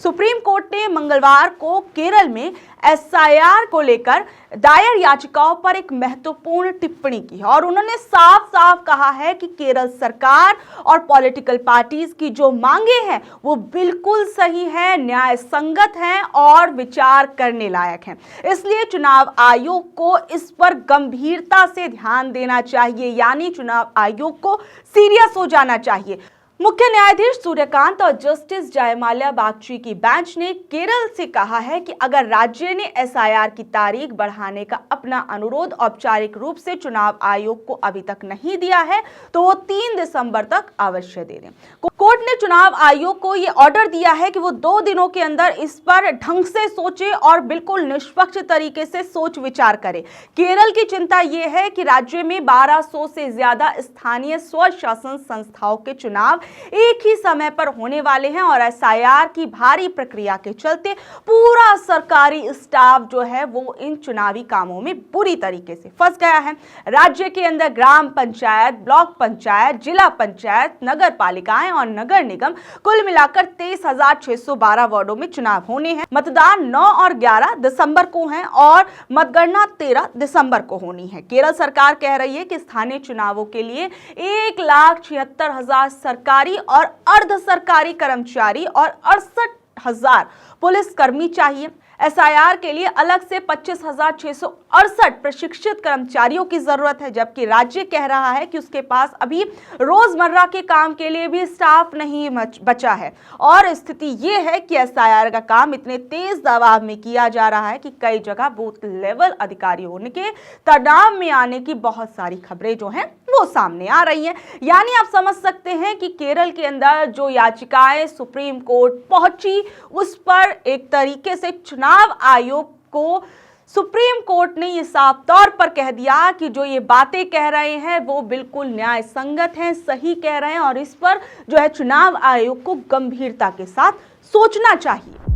Supreme court ने मंगलवार को केरल में एसआईआर को लेकर दायर याचिकाओं पर एक महत्वपूर्ण टिप्पणी की है और उन्होंने साफ साफ कहा है कि केरल सरकार और पॉलिटिकल पार्टीज की जो मांगे हैं वो बिल्कुल सही है, न्याय संगत हैं और विचार करने लायक हैं। इसलिए चुनाव आयोग को इस पर गंभीरता से ध्यान देना चाहिए, यानी चुनाव आयोग को सीरियस हो जाना चाहिए। मुख्य न्यायाधीश सूर्यकांत और जस्टिस जयमाल्या बागची की बेंच ने केरल से कहा है कि अगर राज्य ने एसआईआर की तारीख बढ़ाने का अपना अनुरोध औपचारिक रूप से चुनाव आयोग को अभी तक नहीं दिया है तो वो 3 दिसंबर तक अवश्य दे दें। कोर्ट ने चुनाव आयोग को ये ऑर्डर दिया है कि वो 2 दिनों के अंदर इस पर ढंग से सोचे और बिल्कुल निष्पक्ष तरीके से सोच विचार करे। केरल की चिंता ये है कि राज्य में 1200 से ज्यादा स्थानीय स्वशासन संस्थाओं के चुनाव एक ही समय पर होने वाले हैं और एसआईआर की भारी प्रक्रिया के चलते पूरा सरकारी स्टाफ जो है वो इन चुनावी कामों में बुरी तरीके से फंस गया है। राज्य के अंदर ग्राम पंचायत, ब्लॉक पंचायत, जिला पंचायत, नगर पालिकाएं और नगर निगम कुल मिलाकर 23,612 वार्डों में चुनाव होने हैं। मतदान 9 और 11 दिसंबर को है और मतगणना 13 दिसंबर को होनी है। केरल सरकार कह रही है कि स्थानीय चुनावों के लिए 1,76,000 सरकारी और अर्ध सरकारी कर्मचारी और 68,000 पुलिस कर्मी चाहिए। एसआईआर के लिए अलग से 25,668 प्रशिक्षित कर्मचारियों की जरूरत है, जबकि राज्य कह रहा है कि उसके पास अभी रोजमर्रा के काम के लिए भी स्टाफ नहीं बचा है। और स्थिति ये है कि एसआईआर का काम इतने तेज दबाव में किया जा रहा है कि कई जगह बूथ लेवल अधिकारी होने के तनाव में आने की बहुत सारी खबरें जो हैं वो सामने आ रही हैं। यानी आप समझ सकते हैं कि केरल के अंदर जो याचिकाएं सुप्रीम कोर्ट पहुंची उस पर एक तरीके से चुनाव आयोग को सुप्रीम कोर्ट ने ये साफ तौर पर कह दिया कि जो ये बातें कह रहे हैं वो बिल्कुल न्याय संगत हैं, सही कह रहे हैं और इस पर जो है चुनाव आयोग को गंभीरता के साथ सोचना चाहिए।